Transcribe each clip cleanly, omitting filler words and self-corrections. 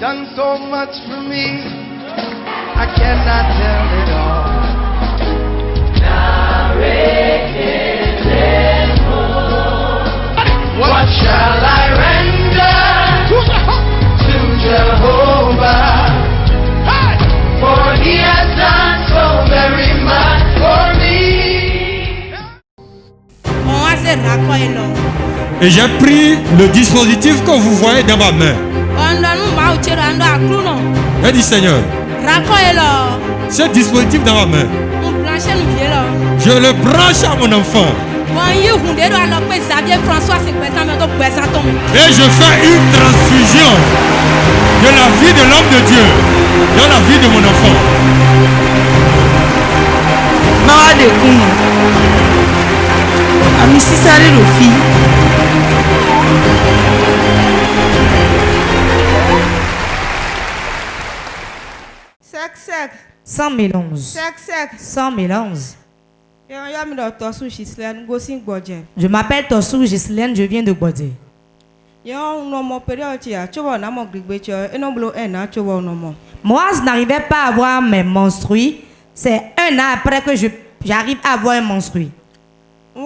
done so much for me, I cannot tell it all. What shall I render to Jehovah? For he has done so very much for me. Et j'ai pris le dispositif que vous voyez dans ma main. J'ai dit Seigneur, ce dispositif dans ma main, je le branche à mon enfant. Et je fais une transfusion de la vie de l'homme de Dieu dans la vie de mon enfant. Sans mélange. Sans mélange. Je m'appelle Torsou Gislaine, je viens de Bodé. Moi, je n'arrivais pas à avoir mes menstrues. C'est un an après que j'arrive à avoir un menstru. Je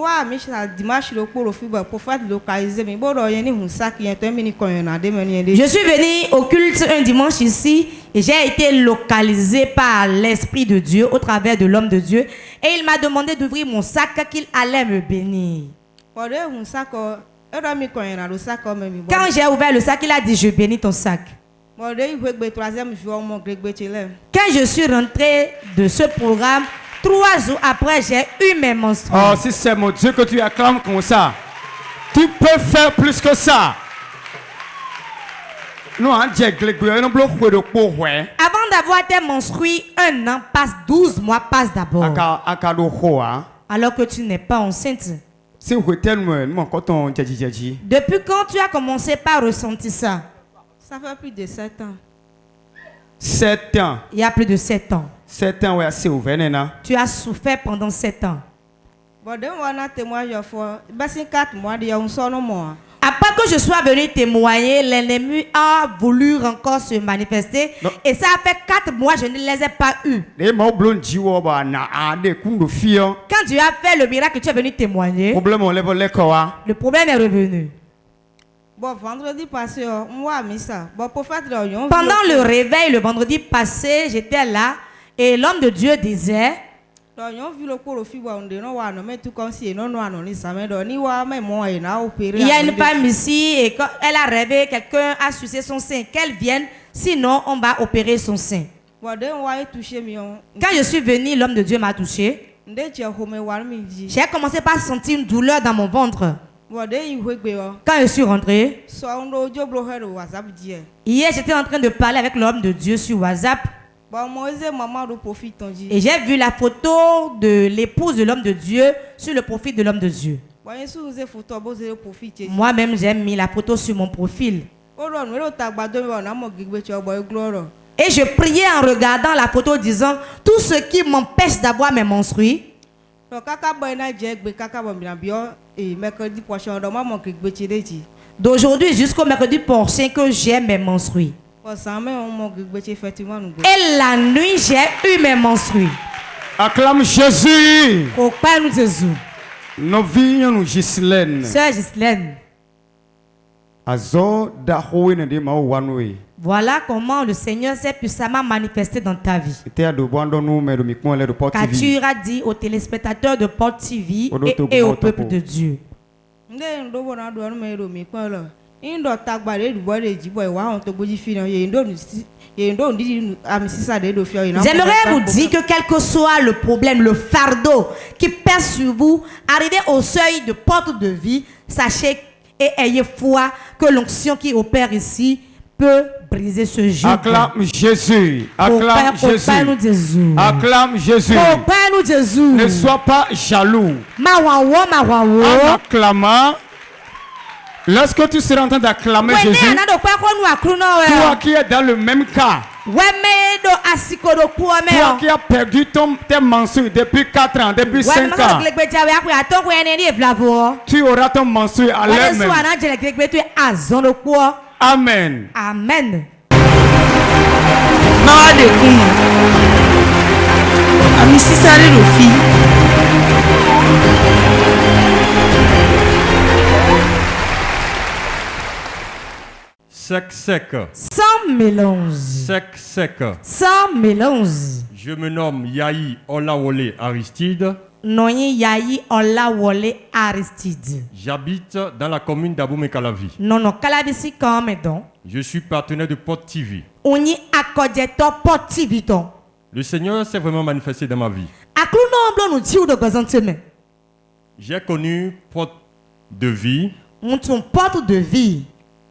suis venu au culte un dimanche ici et j'ai été localisé par l'Esprit de Dieu au travers de l'homme de Dieu et il m'a demandé d'ouvrir mon sac qu'il allait me bénir. Quand j'ai ouvert le sac, il a dit je bénis ton sac. Quand je suis rentré de ce programme, 3 jours après, j'ai eu mes menstrues. Oh, si c'est mon Dieu que tu acclames comme ça, tu peux faire plus que ça. Avant d'avoir tes menstrues, 1 an passe, 12 mois passe d'abord. Alors que tu n'es pas enceinte. Depuis quand tu as commencé par ressentir ça? Ça fait plus de 7 ans. 7 ans. Il y a plus de 7 ans. 7 ans, ouais, c'est ouvert, Nena. Tu as souffert pendant 7 ans. Après que je sois venu témoigner, l'ennemi a voulu encore se manifester. Non. Et ça a fait 4 mois, je ne les ai pas eus. Quand Dieu a fait le miracle que tu es venu témoigner, le problème est revenu. Vendredi passé, pendant le réveil, le vendredi passé, j'étais là et l'homme de Dieu disait, il y a une femme ici et quand elle a rêvé, quelqu'un a sucé son sein, qu'elle vienne, sinon on va opérer son sein. Quand je suis venu, l'homme de Dieu m'a touché. J'ai commencé par sentir une douleur dans mon ventre. Quand je suis rentré, hier j'étais en train de parler avec l'homme de Dieu sur WhatsApp. Et j'ai vu la photo de l'épouse de l'homme de Dieu sur le profil de l'homme de Dieu. Moi-même j'ai mis la photo sur mon profil. Et je priais en regardant la photo disant tout ce qui m'empêche d'avoir mes menstrues. D'aujourd'hui jusqu'au mercredi prochain que j'ai mes menstrues. Et la nuit j'ai eu mes menstrues. Acclame Jésus. Au Père nous Jésus. Nous vignons Gislaine. Sœur Gislaine. Voilà comment le Seigneur s'est puissamment manifesté dans ta vie. Car tu as dit aux téléspectateurs de Port TV et au peuple de Dieu. J'aimerais vous dire que quel que soit le problème, le fardeau qui pèse sur vous, arrivez au seuil de porte de vie, sachez et ayez foi que l'onction qui opère ici peut briser ce joug. Acclame Jésus. Acclame Jésus. Acclame Jésus. Ne sois pas jaloux. En acclamant, lorsque tu seras en train d'acclamer Jésus, toi qui es dans le même cas, toi qui as perdu tes menstrues depuis 4 ans, depuis 5 ans, tu auras ton menstru à l'heure même. Amen. Amen. Mawa de kuma. Ami sisare rofi. Sec, sec. Sans mélange. Sec, sec. Sans mélange. Je me nomme Yahi Olawole Aristide. Noye Yahi Olawole Aristide. J'habite dans la commune d'Abomey-Calavi. Non, Calabisi comme donc. Je suis partenaire de Pot TV. On y accorde Pot TV. Le Seigneur s'est vraiment manifesté dans ma vie. J'ai connu Pot de vie Porte de vie.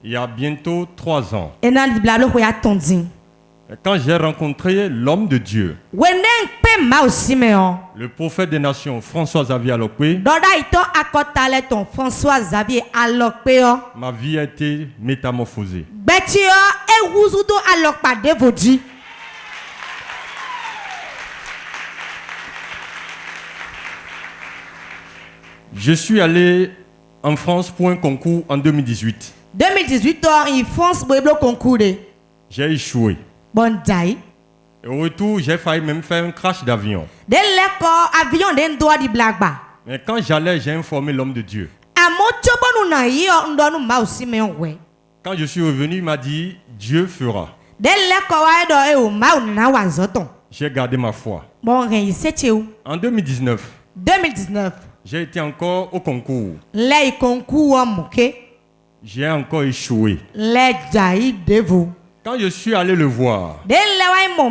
il y a bientôt 3 ans. Et Quand j'ai rencontré l'homme de Dieu, le prophète des nations, François Xavier Alokwe, ma vie a été métamorphosée. Je suis allé en France pour un concours en 2018. 2018, en France, le concours. J'ai échoué. Bon day. Et au retour, j'ai failli même faire un crash d'avion. Dès l'école, avion d'un doigt de blagba. Mais quand j'allais, j'ai informé l'homme de Dieu. Quand je suis revenu, il m'a dit, Dieu fera. J'ai gardé ma foi. En En 2019, 2019, j'ai été encore au concours. les concours J'ai encore échoué. les jaillis de vous. Quand je suis allé le voir, Dès le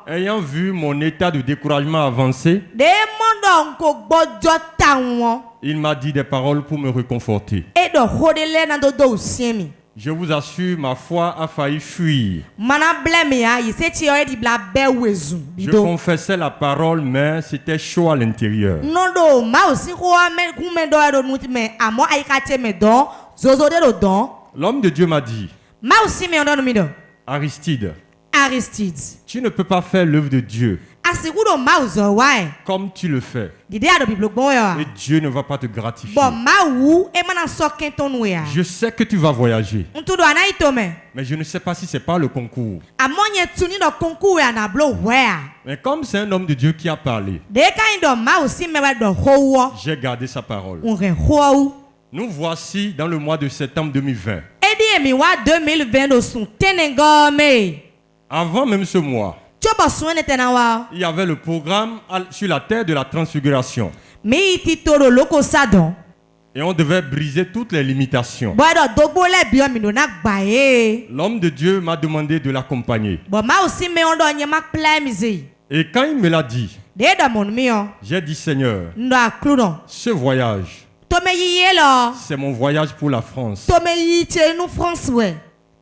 ayant vu mon état de découragement avancé, il m'a dit des paroles pour me réconforter. Je vous assure, ma foi a failli fuir. Je confessais la parole, mais c'était chaud à l'intérieur. L'homme de Dieu m'a dit, Aristide, tu ne peux pas faire l'œuvre de Dieu comme tu le fais. Et Dieu ne va pas te gratifier. Je sais que tu vas voyager, mais je ne sais pas si c'est pas le concours. Mais comme c'est un homme de Dieu qui a parlé, j'ai gardé sa parole. Nous voici dans le mois de septembre 2020. Avant même ce mois, il y avait le programme sur la terre de la transfiguration. Et on devait briser toutes les limitations. L'homme de Dieu m'a demandé de l'accompagner. Et quand il me l'a dit, j'ai dit, Seigneur, ce voyage, c'est mon voyage pour la France.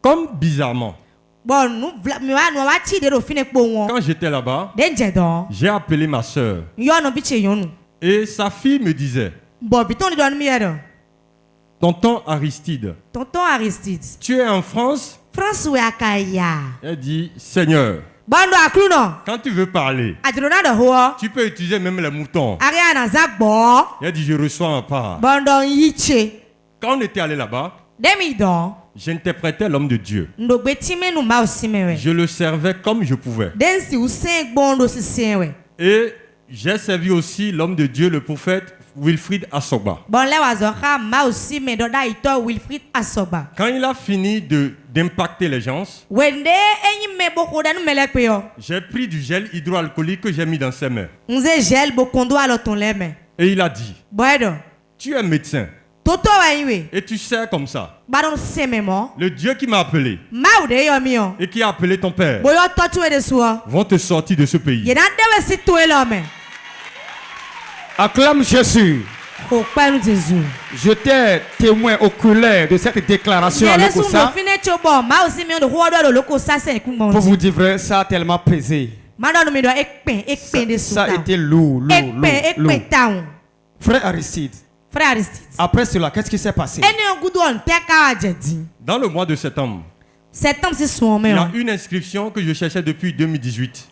Comme bizarrement, quand j'étais là-bas, j'ai appelé ma soeur. Et sa fille me disait, Tonton Aristide, tu es en France? Elle dit, Seigneur, quand tu veux parler, tu peux utiliser même les moutons. Elle dit, je reçois ma part. Quand on était allé là-bas, j'interprétais l'homme de Dieu. Je le servais comme je pouvais. Et j'ai servi aussi l'homme de Dieu, le prophète Wilfrid Assoba. Quand il a fini d'impacter les gens, j'ai pris du gel hydroalcoolique que j'ai mis dans ses mains. Et il a dit, tu es médecin. Et tu sais comme ça, le Dieu qui m'a appelé et qui a appelé ton père vont te sortir de ce pays. Acclame Jésus. J'étais témoin oculaire de cette déclaration à Lokossa. Pour vous dire vrai, ça a tellement pesé. Ça a été lourd. Frère Aristide. Après cela, qu'est-ce qui s'est passé? Dans le mois de septembre, il y a une inscription que je cherchais depuis 2018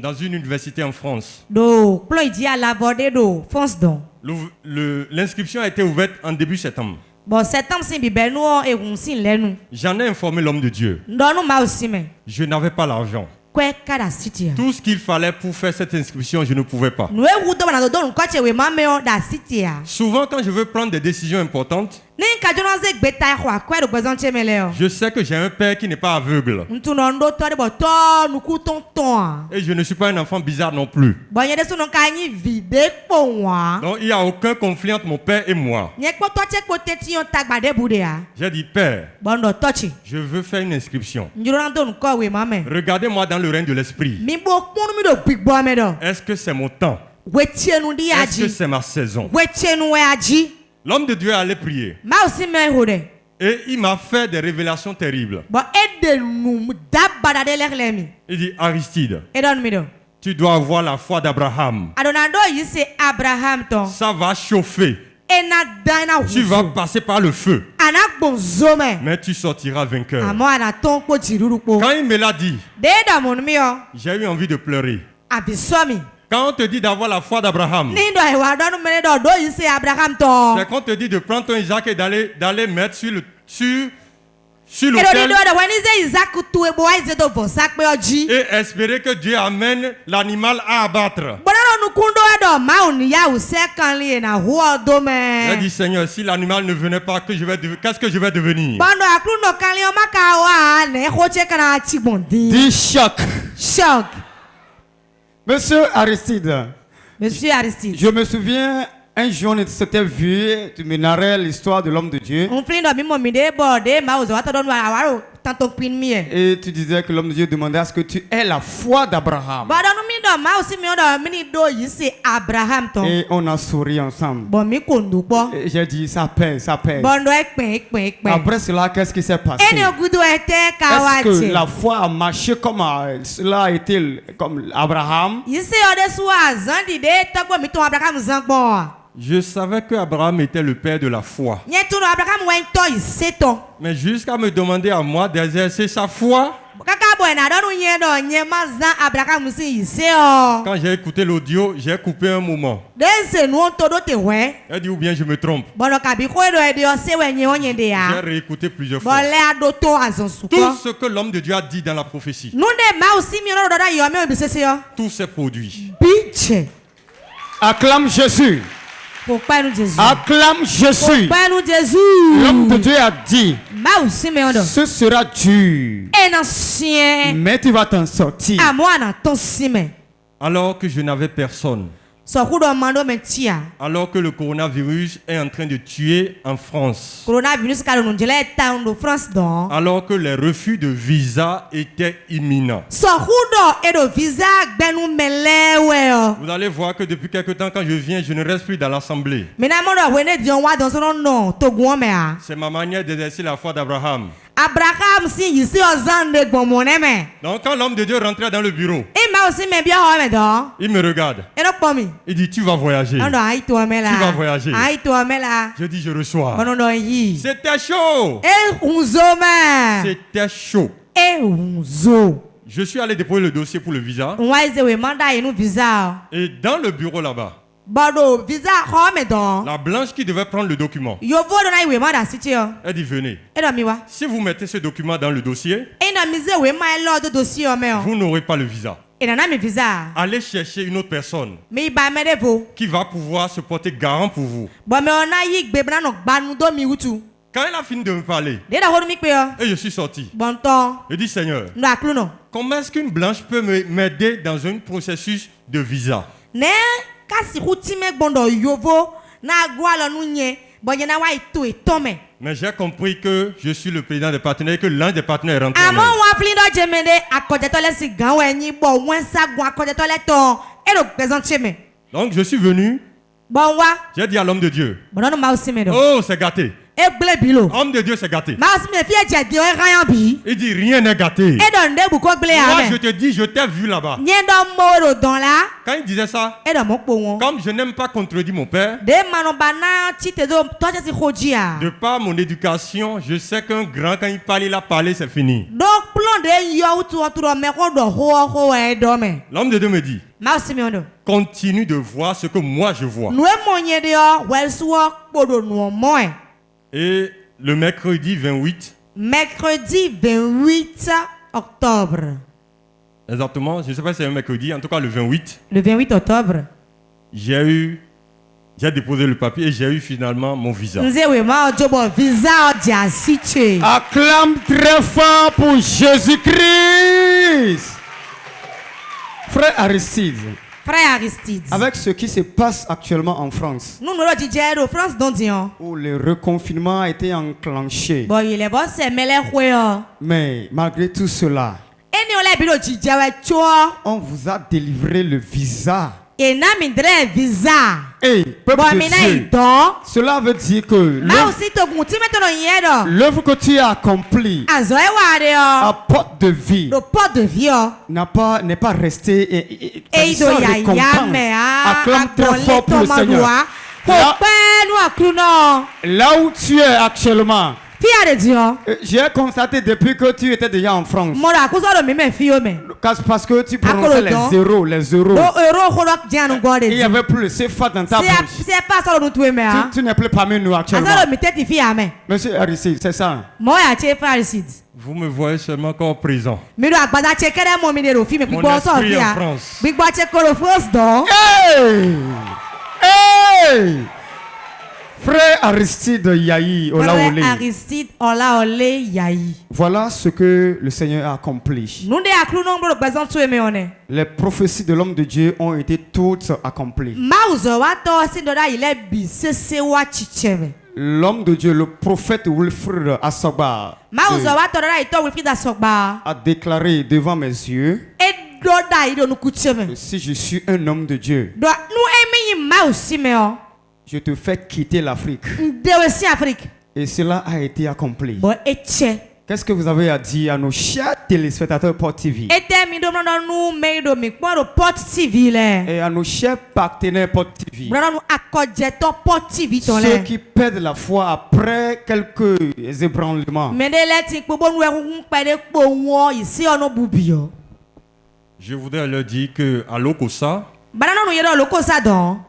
dans une université en France. L'inscription a été ouverte en début septembre. Bon, septembre, c'est bibé nous et on s'y l'est nous. J'en ai informé l'homme de Dieu. Non, nous m'a aussi mais. Je n'avais pas l'argent. Tout ce qu'il fallait pour faire cette inscription, je ne pouvais pas. Souvent, quand je veux prendre des décisions importantes, je sais que j'ai un père qui n'est pas aveugle. Et je ne suis pas un enfant bizarre non plus. Donc, il n'y a aucun conflit entre mon père et moi. J'ai dit, Père, je veux faire une inscription. Regardez-moi dans le règne de l'esprit. Est-ce que c'est mon temps? Est-ce que c'est ma saison? L'homme de Dieu allait prier. Et il m'a fait des révélations terribles. Il dit, Aristide, tu dois avoir la foi d'Abraham. Ça va chauffer. Tu vas passer par le feu. Mais tu sortiras vainqueur. Quand il me l'a dit, j'ai eu envie de pleurer. Quand on te dit d'avoir la foi d'Abraham, c'est qu'on te dit de prendre ton Isaac et d'aller mettre sur l'autel et espérer que Dieu amène l'animal à abattre. Il a dit, Seigneur, si l'animal ne venait pas, qu'est-ce que je vais devenir? Dis choc. Choc. Monsieur Aristide. Monsieur Aristide. Je me souviens, un jour, on s'était vu, tu me narrais l'histoire de l'homme de Dieu. Et tu disais que l'homme de Dieu demandait à ce que tu aies la foi d'Abraham. Et on a souri ensemble. Et j'ai dit, ça pèse, ça pèse. Après cela, qu'est-ce qui s'est passé? Est-ce que la foi a marché comme cela a été comme Abraham? Je savais que Abraham était le père de la foi. Mais jusqu'à me demander à moi d'exercer sa foi. Quand j'ai écouté l'audio, j'ai coupé un moment. Elle dit, ou bien je me trompe. J'ai réécouté plusieurs fois. Tout ce que l'homme de Dieu a dit dans la prophétie, tout s'est produit. Acclame Jésus. Acclame Jésus. L'homme de Dieu a dit, ce sera dur, mais tu vas t'en sortir. Alors que je n'avais personne. Alors que le coronavirus est en train de tuer en France. Alors que les refus de visa étaient imminents. Vous allez voir que depuis quelque temps, quand je viens, je ne reste plus dans l'assemblée. C'est ma manière d'exercer la foi d'Abraham. Donc quand l'homme de Dieu rentrait dans le bureau, il me regarde. Il dit, tu vas voyager. Tu vas voyager. Je dis, je reçois. C'était chaud. C'était chaud. Je suis allé déposer le dossier pour le visa. Et dans le bureau là-bas, la blanche qui devait prendre le document, elle dit, venez. Si vous mettez ce document dans le dossier, vous n'aurez pas le visa. Allez chercher une autre personne qui va pouvoir se porter garant pour vous. Quand elle a fini de me parler, et je suis sorti, je dis, Seigneur, comment est-ce qu'une blanche peut m'aider dans un processus de visa? Mais j'ai compris que je suis le président des partenaires et que l'un des partenaires est rentré. Donc je suis venu. J'ai dit à l'homme de Dieu, oh, c'est gâté. Homme de Dieu, c'est gâté. Il dit, rien n'est gâté. Moi, je te dis, je t'ai vu là-bas. Quand il disait ça, comme je n'aime pas contredire mon père, de par mon éducation, je sais qu'un grand, quand il parle, il a parlé, c'est fini. L'homme de Dieu me dit, continue de voir ce que moi je vois. Et le mercredi 28. Mercredi 28 octobre. Exactement, je ne sais pas si c'est un mercredi, en tout cas le 28. Le 28 octobre. J'ai déposé le papier et j'ai eu finalement mon visa. Acclame très fort pour Jésus-Christ. Frère Aristide. Frère Aristide. Avec ce qui se passe actuellement en France, où le reconfinement a été enclenché, mais malgré tout cela, on vous a délivré le visa. Et peuple de Dieu, cela veut dire que l'œuvre que tu as accomplie à porte de vie n'est pas restée sans récompense. Acclame très fort pour le Seigneur. Là où tu es actuellement, j'ai constaté depuis que tu étais déjà en France, parce que tu prononçais les zéros. Il n'y avait plus le CFA dans ta bouche. Tu n'es plus parmi nous actuellement. Monsieur Aristide, c'est ça. Vous me voyez seulement comme présent. Mon esprit en France. Hey! Frère Aristide Yahi Olaole. Voilà ce que le Seigneur a accompli. Les prophéties de l'homme de Dieu ont été toutes accomplies. L'homme de Dieu, le prophète Wilfrid Asogba, a déclaré devant mes yeux: si je suis un homme de Dieu, je te fais quitter l'Afrique. Et cela a été accompli. Qu'est-ce que vous avez à dire à nos chers téléspectateurs Port TV? Et à nos chers partenaires Port TV? Ceux qui perdent la foi après quelques ébranlements. Je voudrais leur dire qu'à Lokossa,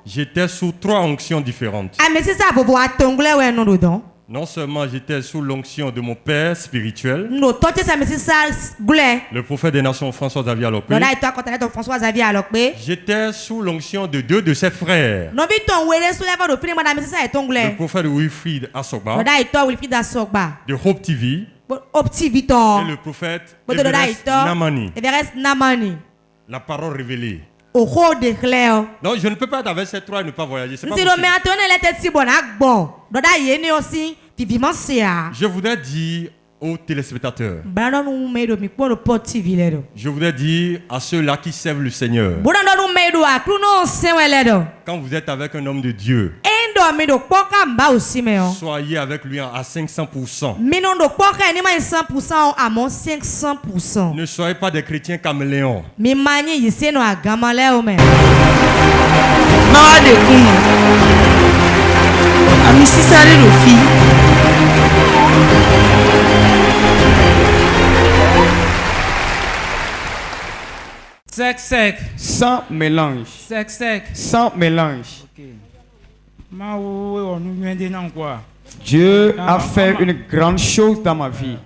j'étais sous 3 onctions différentes. Non seulement j'étais sous l'onction de mon père spirituel, le prophète des nations François-Xavier Alokpe. J'étais sous l'onction de 2 de ses frères, le prophète Wilfrid Asogba de Hope TV et le prophète Everest Namani. La parole révélée. Non, je ne peux pas être avec ces 3 et ne pas voyager. C'est pas possible. Je voudrais dire aux téléspectateurs, je voudrais dire à ceux-là qui servent le Seigneur, quand vous êtes avec un homme de Dieu, soyez avec lui à 500%. Ne soyez pas des chrétiens caméléons. Sec, sec. Sans mélange. Sec, sec. Sans mélange. Okay. Dieu a fait une grande chose dans ma vie.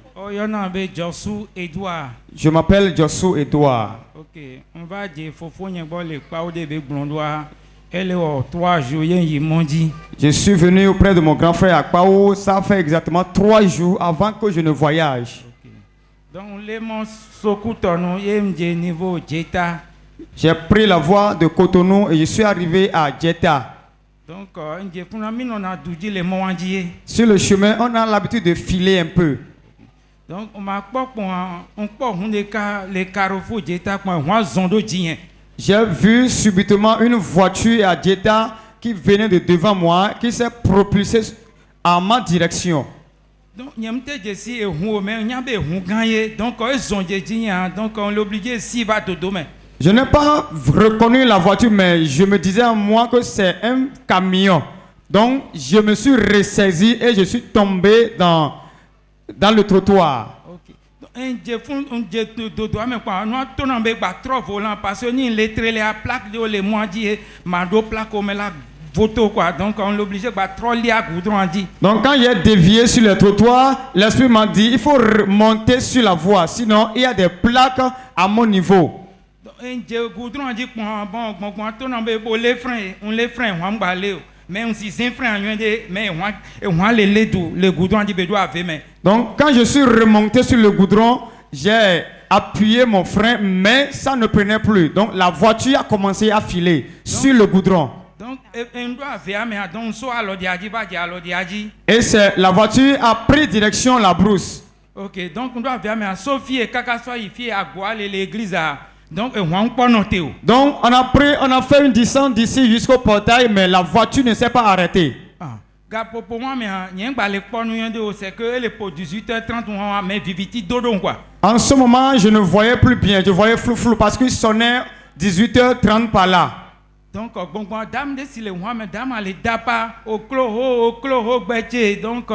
Je m'appelle Josu Edouard. Ok. On va dire je suis venu auprès de mon grand frère à Kpao. Ça fait exactement 3 jours avant que je ne voyage. J'ai pris la voie de Cotonou et je suis arrivé à Djetta. Sur le chemin, on a l'habitude de filer un peu. J'ai vu subitement une voiture à Djetta qui venait de devant moi, qui s'est propulsée en ma direction. Je n'ai pas reconnu la voiture, mais je me disais à moi que c'est un camion. Donc, je me suis ressaisi et je suis tombé dans le trottoir. Donc on l'oblige à troller à goudron dit. Donc quand j'ai dévié sur le trottoir, l'esprit m'a dit il faut remonter sur la voie, sinon il y a des plaques à mon niveau. Goudron dit bon les freins mais on s'y freins mais on les goudron dit donc quand je suis remonté sur le goudron, j'ai appuyé mon frein, mais ça ne prenait plus. Donc la voiture a commencé à filer sur le goudron. Et c'est la voiture a pris direction la brousse. Ok, donc on doit faire mais Sophie et Kakasoa il à l'église donc on a fait une descente d'ici jusqu'au portail, mais la voiture ne s'est pas arrêtée. Pour moi, c'est que les pour 18h30 mais viviti dodo quoi. En ce moment, je ne voyais plus bien, je voyais flou parce qu'il sonnait 18h30 par là. Donc dame de si les madame allait dapa au chloro donc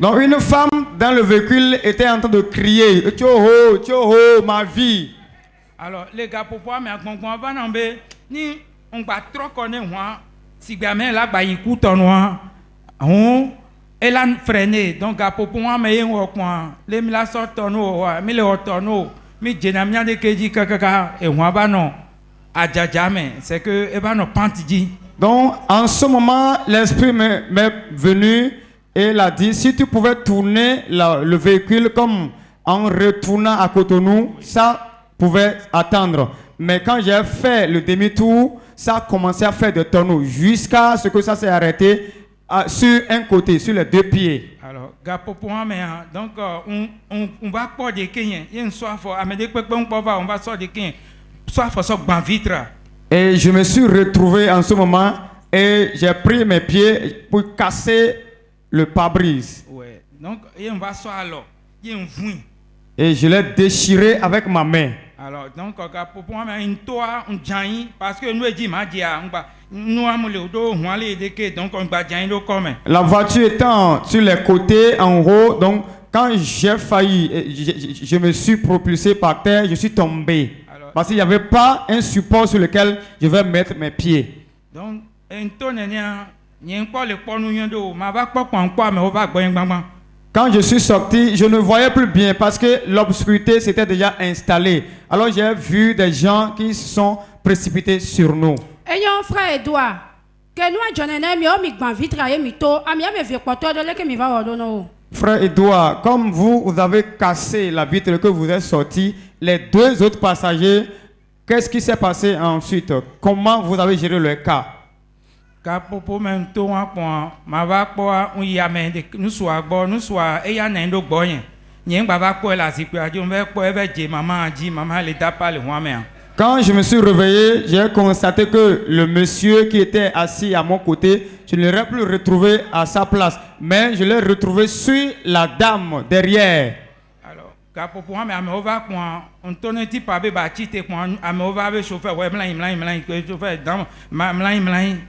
donc une femme dans le véhicule était en train de crier tchoho ma vie. Alors les gars pour moi mais ni on va trop connaître si gamin là ba écoute on elle a freiné donc pour moi mais les la sort tonneau mais le tonneau mais jenamia de keji kaka et moi ba non c'est que donc en ce moment l'esprit m'est venu et il a dit si tu pouvais tourner le véhicule comme en retournant à Cotonou, ça pouvait attendre, mais quand j'ai fait le demi-tour, ça a commencé à faire des tonneaux jusqu'à ce que ça s'est arrêté sur un côté, sur les deux pieds. Alors donc on va pas de Kenya il y a une soif on va sortir de Kenya. Et je me suis retrouvé en ce moment et j'ai pris mes pieds pour casser le pare-brise. Ouais. Donc on va alors, il y a un vuin. Et je l'ai déchiré avec ma main. Alors donc pour moi une toit un jain parce que nous dit madia nous donc on va jain comme. La voiture étant sur les côtés en haut, donc quand j'ai failli, je me suis propulsé par terre, je suis tombé. Parce qu'il n'y avait pas un support sur lequel je vais mettre mes pieds. Donc, quand je suis sorti, je ne voyais plus bien parce que l'obscurité s'était déjà installée. Alors j'ai vu des gens qui se sont précipités sur nous. Ayant frère Edouard, que nous Frère Edouard, comme vous avez cassé la vitre que vous êtes sorti, les deux autres passagers, qu'est-ce qui s'est passé ensuite? Comment vous avez géré le cas? Quand je me suis réveillé, j'ai constaté que le monsieur qui était assis à mon côté, je ne l'aurais plus retrouvé à sa place, mais je l'ai retrouvé sur la dame derrière.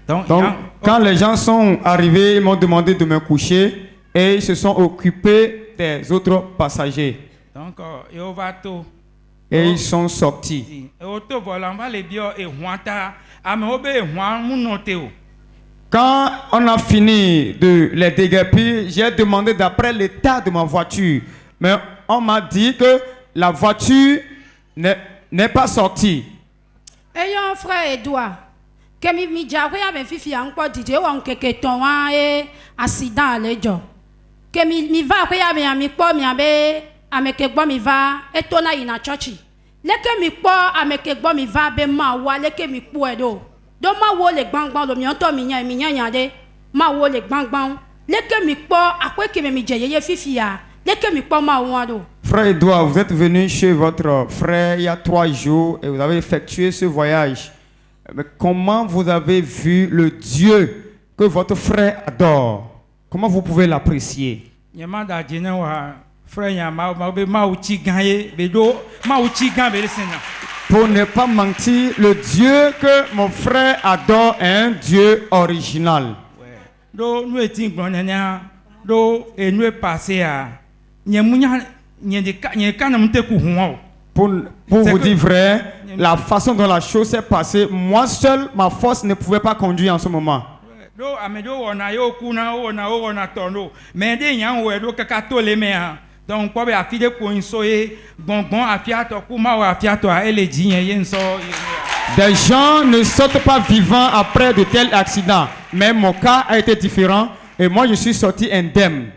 Donc, quand les gens sont arrivés, ils m'ont demandé de me coucher et ils se sont occupés des autres passagers. Et ils sont sortis. Quand on a fini de les déguerpir, j'ai demandé d'après l'état de ma voiture. Mais on m'a dit que la voiture n'est pas sortie. Ayant frère Edouard, que mi diawe a fifi encore dit on que ton accident le jo. Que mi va ko ya mi po mi abe amekegbo mi va etona ina church. Leke mi po amekegbo mi va be ma wa leke mi po edo. Do ma wo le gbangban lo mi on to mi yan de. Ma wo le gbangban. Leke mi po akwe ke mi jeyeye fifi ya. Leke mi po ma wo do. Frère Edouard, vous êtes venu chez votre frère il y a 3 jours et vous avez effectué ce voyage. Mais comment vous avez vu le Dieu que votre frère adore? Comment vous pouvez l'apprécier? Pour ne pas mentir, le Dieu que mon frère adore est un Dieu original. Pour vous dire vrai, la façon dont la chose s'est passée, moi seul, ma force ne pouvait pas conduire en ce moment. Des gens ne sortent pas vivants après de tels accidents, mais mon cas a été différent et moi je suis sorti indemne.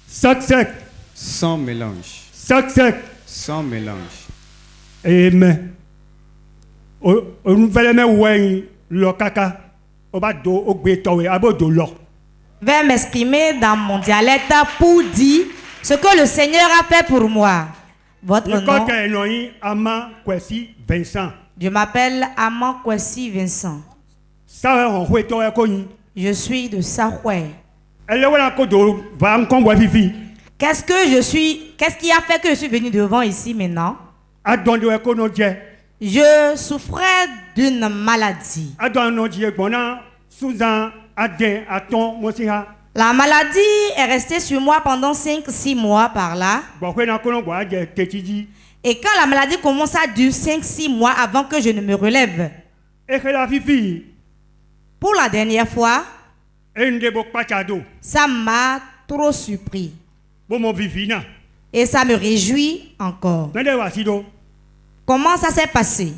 Sec. Sans mélange. Sec. Sans mélange. Amen. Vais m'exprimer dans mon dialecte pour dire ce que le Seigneur a fait pour moi. Votre nom? Je m'appelle Aman Kwesi Vincent. Je suis de Sahoué. Qu'est-ce qui a fait que je suis venu devant ici maintenant? Je souffrais d'une maladie. La maladie est restée sur moi pendant 5-6 mois par là. Et quand la maladie commence à durer 5-6 mois avant que je ne me relève. Pour la dernière fois, ça m'a trop surpris. Et ça me réjouit encore. Comment ça s'est passé?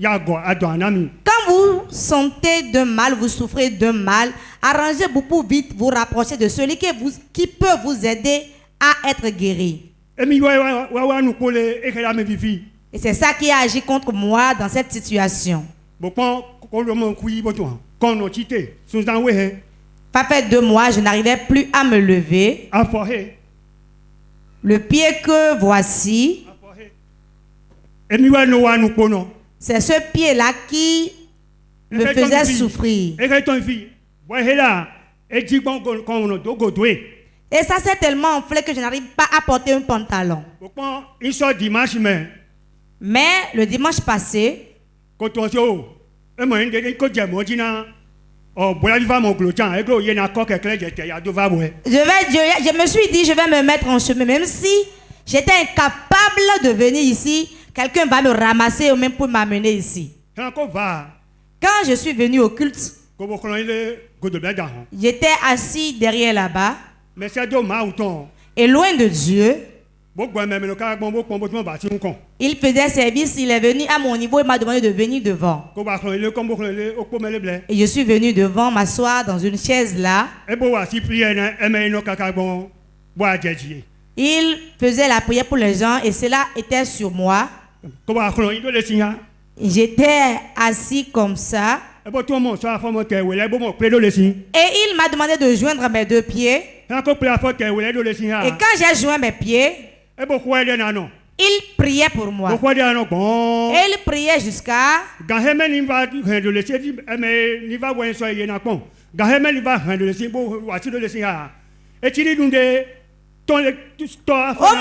Quand vous sentez de mal, vous souffrez de mal, arrangez-vous pour vite vous rapprocher de celui qui peut vous aider à être guéri. Et c'est ça qui a agi contre moi dans cette situation. Ça fait 2 mois, je n'arrivais plus à me lever. Le pied que voici, c'est ce pied-là qui me faisait souffrir. Et ça s'est tellement enflé que je n'arrive pas à porter un pantalon. Mais le dimanche passé, je me suis dit, je vais me mettre en chemin. Même si j'étais incapable de venir ici, quelqu'un va me ramasser ou même pour m'amener ici. Quand je suis venu au culte, j'étais assis derrière là-bas. Et loin de Dieu, il faisait service, il est venu à mon niveau et m'a demandé de venir devant. Et je suis venu devant m'asseoir dans une chaise là. Il faisait la prière pour les gens et cela était sur moi. J'étais assis comme ça. Et il m'a demandé de joindre mes 2 pieds. Et quand j'ai joint mes pieds, il priait pour moi. Et il priait jusqu'à... Au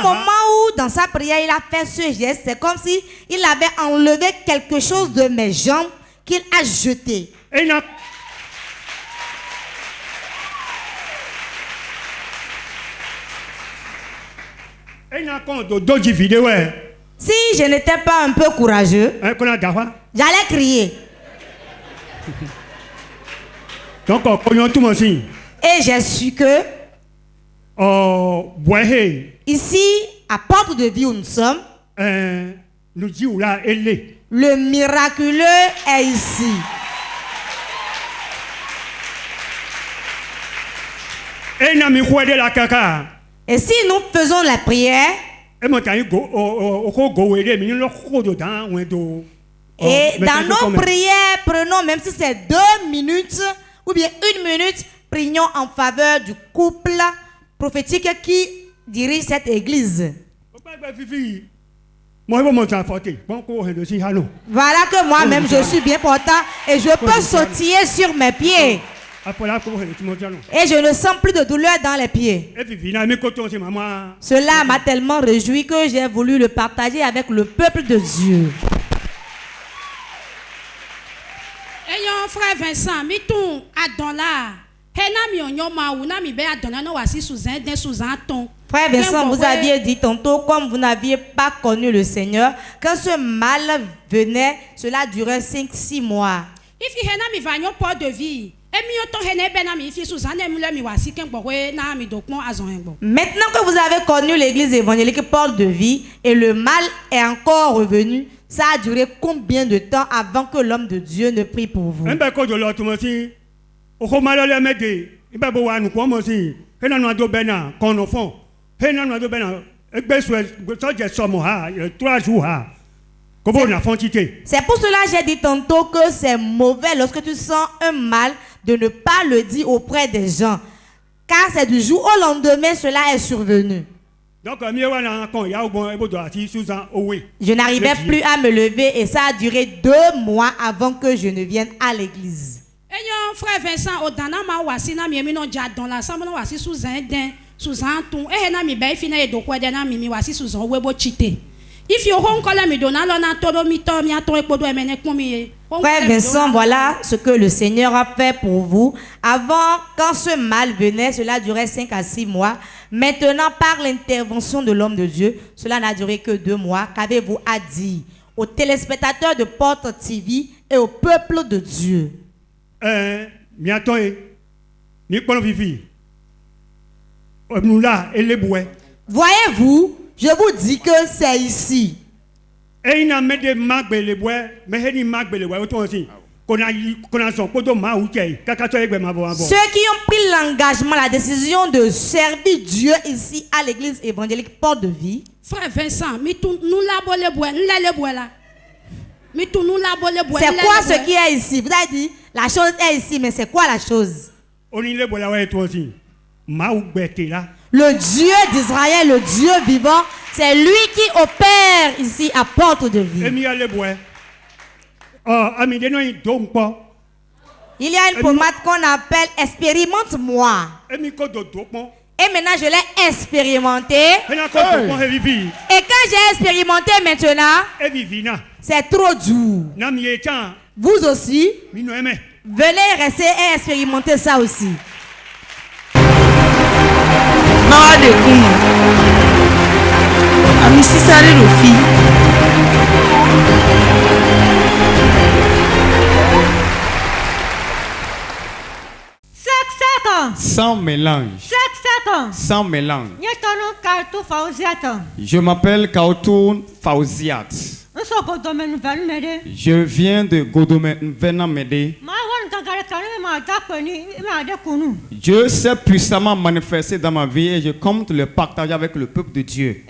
moment où dans sa prière il a fait ce geste, c'est comme si il avait enlevé quelque chose de mes jambes qu'il a jeté. Si je n'étais pas un peu courageux, j'allais crier. Et j'ai su que ici, à Porte de Vie où nous sommes, le miraculeux est ici. Et si nous faisons la prière, et dans nos prières, prenons, même si c'est 2 minutes ou bien 1 minute, prions en faveur du couple prophétique qui dirige cette église. Voilà que moi-même je suis bien portant et je peux sautiller sur mes pieds. Et je ne sens plus de douleur dans les pieds. Cela m'a tellement réjoui que j'ai voulu le partager avec le peuple de Dieu. Ayons frère Vincent, mi ton adonla. Frère Vincent, vous aviez dit tantôt, comme vous n'aviez pas connu le Seigneur, quand ce mal venait, cela durait 5-6 mois. Maintenant que vous avez connu l'église évangélique Porte de Vie et le mal est encore revenu, ça a duré combien de temps avant que l'homme de Dieu ne prie pour vous? C'est pour cela que j'ai dit tantôt que c'est mauvais lorsque tu sens un mal de ne pas le dire auprès des gens. Car c'est du jour au lendemain cela est survenu. Je n'arrivais plus à me lever et ça a duré 2 mois avant que je ne vienne à l'église. Frère Vincent, au dana ma wasi na mi no jadon la sambo wasi sous un sous-an ton e na mi be fina e do kwa de na mi wasi sous-an webo chite. If you hon kola mi dona lo na todo mi to mi ato e podo e mene ko mi. Frère Vincent, voilà ce que le Seigneur a fait pour vous. Avant, quand ce mal venait, cela durait 5 à 6 mois. Maintenant, par l'intervention de l'homme de Dieu, cela n'a duré que 2 mois. Qu'avez-vous à dire aux téléspectateurs de Porte TV et au peuple de Dieu? Voyez-vous, je vous dis que c'est ici. Ceux qui ont pris l'engagement, la décision de servir Dieu ici à l'église évangélique Porte de Vie. Frère Vincent, c'est quoi ce qui est ici? Vous avez dit, la chose est ici, mais c'est quoi la chose? Le Dieu d'Israël, le Dieu vivant, c'est lui qui opère ici à Porte de Vie. Il y a une pommade qu'on appelle expérimente-moi. Et maintenant je l'ai expérimenté. Et quand j'ai expérimenté maintenant, c'est trop dur. Vous aussi, venez rester et expérimenter ça aussi. Sans mélange. Sans mélange. Je m'appelle Kautoun Fauziat. Je viens de Godomé Venamede. Dieu s'est puissamment manifesté dans ma vie et je compte le partager avec le peuple de Dieu.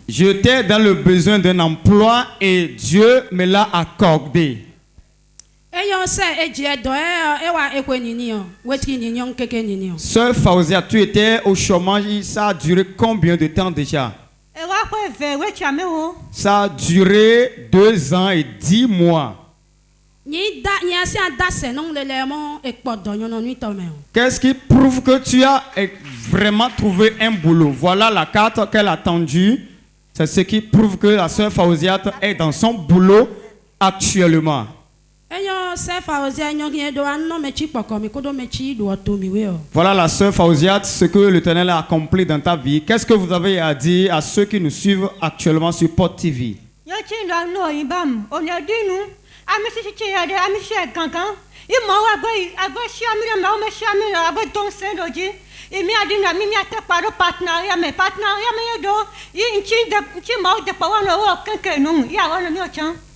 J'étais dans le besoin d'un emploi et Dieu me l'a accordé. Sœur Fauzia, tu étais au chômage, ça a duré combien de temps déjà? Ça a duré 2 ans et 10 mois. Qu'est-ce qui prouve que tu as vraiment trouvé un boulot? Voilà la carte qu'elle a tendue. C'est ce qui prouve que la sœur Fauziat est dans son boulot actuellement. Voilà la sœur Fauziat, ce que l'Éternel a accompli dans ta vie. Qu'est-ce que vous avez à dire à ceux qui nous suivent actuellement sur Porte TV?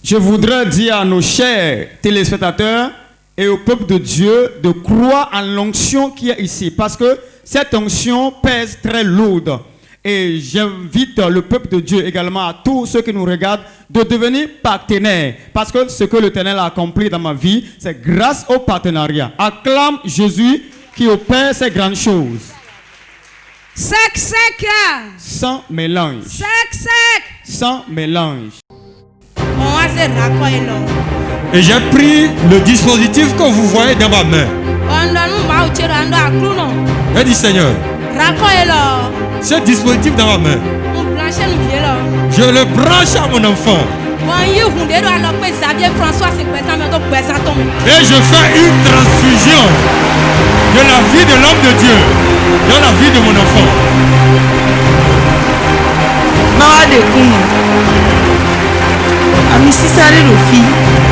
Je voudrais dire à nos chers téléspectateurs et au peuple de Dieu de croire en l'onction qui est ici, parce que cette onction pèse très lourde. Et j'invite le peuple de Dieu également, à tous ceux qui nous regardent, de devenir partenaires. Parce que ce que l'Éternel a accompli dans ma vie, c'est grâce au partenariat. Acclame Jésus qui opère ces grandes choses. Sans mélange. Sans mélange. Et j'ai pris le dispositif que vous voyez dans ma main. J'ai dit Seigneur, ce dispositif dans ma main, je le branche à mon enfant. Et je fais une transfusion de la vie de l'homme de Dieu dans la vie de mon enfant. Amisi sáré lò fi.